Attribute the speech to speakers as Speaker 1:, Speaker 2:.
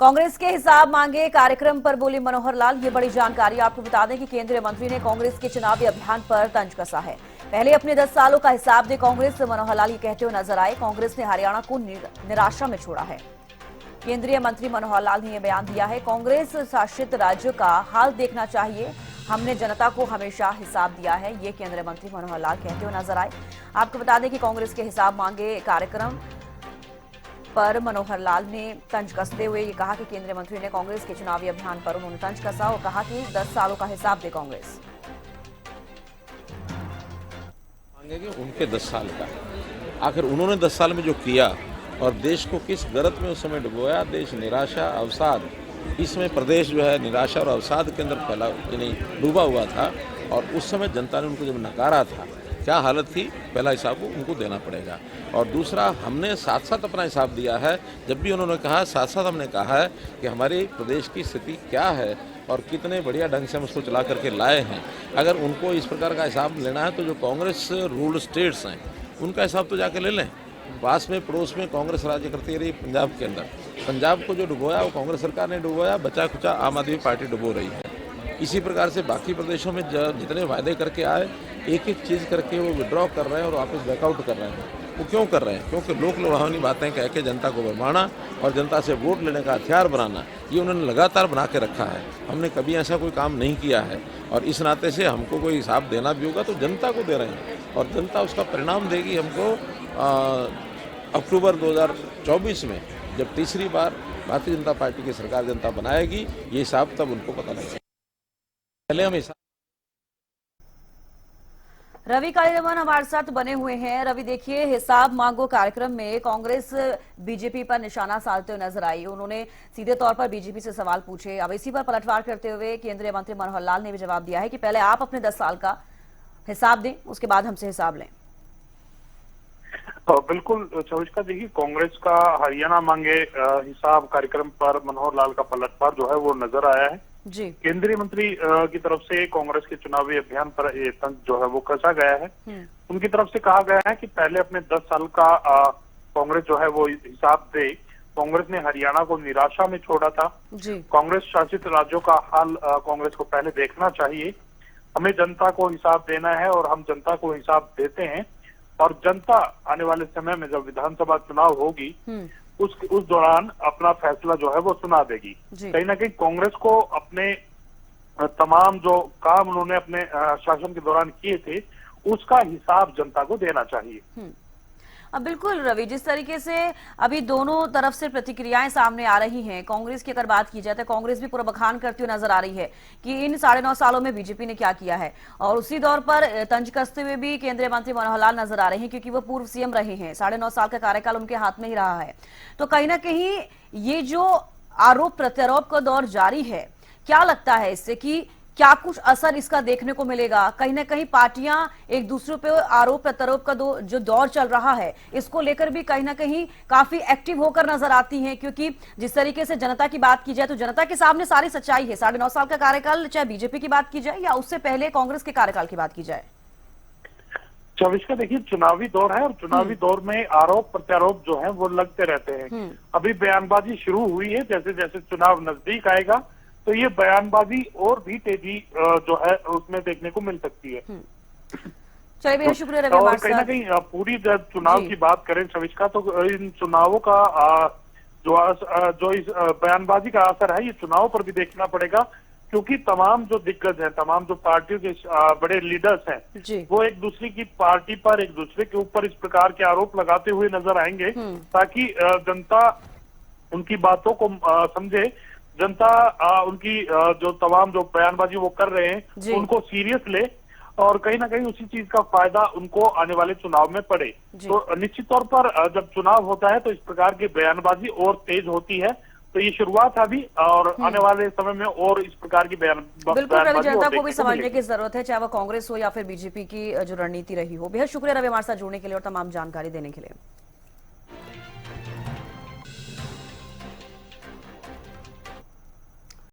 Speaker 1: कांग्रेस के हिसाब मांगे कार्यक्रम पर बोले मनोहर लाल। ये बड़ी जानकारी। आपको बता दें कि केंद्रीय मंत्री ने कांग्रेस के चुनावी अभियान पर तंज कसा है। पहले अपने 10 सालों का हिसाब दे कांग्रेस, मनोहर लाल ये कहते हुए नजर आए। कांग्रेस ने हरियाणा को निराशा में छोड़ा है। केंद्रीय मंत्री मनोहर लाल ने यह बयान दिया है। कांग्रेस शासित राज्य का हाल देखना चाहिए, हमने जनता को हमेशा हिसाब दिया है, ये केंद्रीय मंत्री मनोहर लाल कहते हुए नजर आए। आपको बता दें कि कांग्रेस के हिसाब मांगे कार्यक्रम पर मनोहर लाल ने तंज कसते हुए ये कहा कि केंद्रीय मंत्री ने कांग्रेस के चुनावी अभियान पर उन्होंने तंज कसा और कहा कि 10 सालों का हिसाब दे कांग्रेस।
Speaker 2: मांगेंगे उनके 10 साल का, आखिर उन्होंने 10 साल में जो किया और देश को किस गर्त में उस समय डुबोया। देश निराशा अवसाद, इस समय प्रदेश जो है निराशा और अवसाद के अंदर फैला यानी डूबा हुआ था। और उस समय जनता ने उनको जब नकारा था, क्या हालत थी, पहला हिसाब को उनको देना पड़ेगा। और दूसरा, हमने साथ साथ अपना हिसाब दिया है। जब भी उन्होंने कहा, साथ साथ हमने कहा है कि हमारे प्रदेश की स्थिति क्या है और कितने बढ़िया ढंग से हम उसको चला करके लाए हैं। अगर उनको इस प्रकार का हिसाब लेना है तो जो कांग्रेस रूल्ड स्टेट्स हैं उनका हिसाब तो जाके ले लें। पास में पड़ोस में कांग्रेस राज्य करती रही पंजाब के अंदर। पंजाब को जो डुबोया वो कांग्रेस सरकार ने डुबोया, बचा खुचा आम आदमी पार्टी डुबो रही है। इसी प्रकार से बाकी प्रदेशों में जितने वायदे करके आए, एक एक चीज़ करके वो विड्रॉ कर रहे हैं और वापस बैकआउट कर रहे हैं। वो क्यों कर रहे हैं? क्योंकि लोक लुभावनी बातें कह के जनता को भरमाना और जनता से वोट लेने का हथियार बनाना, ये उन्होंने लगातार बना के रखा है। हमने कभी ऐसा कोई काम नहीं किया है और इस नाते से हमको कोई हिसाब देना भी होगा तो जनता को दे रहे हैं और जनता उसका परिणाम देगी हमको अक्टूबर 2024 में, जब तीसरी बार भारतीय जनता पार्टी की सरकार जनता बनाएगी। ये हिसाब तब उनको पता लगेगा। पहले हम हिसाब।
Speaker 1: रवि कालीरमन हमारे साथ बने हुए हैं। रवि, देखिए, हिसाब मांगो कार्यक्रम में कांग्रेस बीजेपी पर निशाना साधते हुए नजर आई। उन्होंने सीधे तौर पर बीजेपी से सवाल पूछे। अब इसी पर पलटवार करते हुए केंद्रीय मंत्री मनोहर लाल ने भी जवाब दिया है कि पहले आप अपने 10 साल का हिसाब दें, उसके बाद हमसे हिसाब लें।
Speaker 3: बिल्कुल चविष्का, देखिए, कांग्रेस का हरियाणा मांगे हिसाब कार्यक्रम पर मनोहर लाल का पलटवार जो है वो नजर आया है जी। केंद्रीय मंत्री की तरफ से कांग्रेस के चुनावी अभियान पर ये तंज जो है वो कसा गया है। उनकी तरफ से कहा गया है कि पहले अपने 10 साल का कांग्रेस जो है वो हिसाब दे। कांग्रेस ने हरियाणा को निराशा में छोड़ा था जी। कांग्रेस शासित राज्यों का हाल कांग्रेस को पहले देखना चाहिए, हमें जनता को हिसाब देना है और हम जनता को हिसाब देते हैं। और जनता आने वाले समय में जब विधानसभा चुनाव होगी उस दौरान अपना फैसला जो है वो सुना देगी। कहीं ना कहीं कांग्रेस को अपने तमाम जो काम उन्होंने अपने शासन के दौरान किए थे उसका हिसाब जनता को देना चाहिए।
Speaker 1: अब बिल्कुल रवि, जिस तरीके से अभी दोनों तरफ से प्रतिक्रियाएं सामने आ रही हैं, कांग्रेस की अगर बात की जाए तो कांग्रेस भी पूरा बखान करती हुई नजर आ रही है कि इन 9.5 सालों में बीजेपी ने क्या किया है। और उसी दौर पर तंज कसते हुए भी केंद्रीय मंत्री मनोहर लाल नजर आ रहे हैं, क्योंकि वो पूर्व सीएम रहे हैं। 9.5 साल का कार्यकाल उनके हाथ में ही रहा है। तो कहीं ना कहीं ये जो आरोप प्रत्यारोप का दौर जारी है, क्या लगता है इससे कि क्या कुछ असर इसका देखने को मिलेगा? कहीं ना कहीं पार्टियां एक दूसरे पे आरोप प्रत्यारोप का जो दौर चल रहा है, इसको लेकर भी कहीं ना कहीं काफी एक्टिव होकर नजर आती हैं, क्योंकि जिस तरीके से जनता की बात की जाए तो जनता के सामने सारी सच्चाई है। 9.5 साल का कार्यकाल, चाहे बीजेपी की बात की जाए या उससे पहले कांग्रेस के कार्यकाल की बात की जाए।
Speaker 3: चविष्का, देखिए, चुनावी दौर है और चुनावी दौर में आरोप प्रत्यारोप जो है वो लगते रहते हैं। अभी बयानबाजी शुरू हुई है, जैसे जैसे चुनाव नजदीक आएगा तो ये बयानबाजी और भी तेजी जो है उसमें देखने को मिल सकती है।
Speaker 1: चलिए भैया, शुक्रिया रवि।
Speaker 3: और कहीं ना कहीं पूरी जब चुनाव की बात करें चविष्का, तो इन चुनावों का जो इस बयानबाजी का असर है ये चुनाव पर भी देखना पड़ेगा, क्योंकि तमाम जो दिग्गज हैं, तमाम जो पार्टियों के बड़े लीडर्स हैं, वो एक दूसरे की पार्टी पर, एक दूसरे के ऊपर इस प्रकार के आरोप लगाते हुए नजर आएंगे, ताकि जनता उनकी बातों को समझे, जनता उनकी जो तमाम जो बयानबाजी वो कर रहे हैं उनको सीरियस ले और कहीं ना कहीं उसी चीज का फायदा उनको आने वाले चुनाव में पड़े। तो निश्चित तौर पर जब चुनाव होता है तो इस प्रकार की बयानबाजी और तेज होती है। तो ये शुरुआत है अभी और आने वाले समय में और इस प्रकार की
Speaker 1: बिल्कुल रवि, जनता को भी समझने की जरूरत है, चाहे वो कांग्रेस हो या फिर बीजेपी की जो रणनीति रही हो। बेहद शुक्रिया रवि हमारे साथ जुड़ने के लिए और तमाम जानकारी देने के लिए।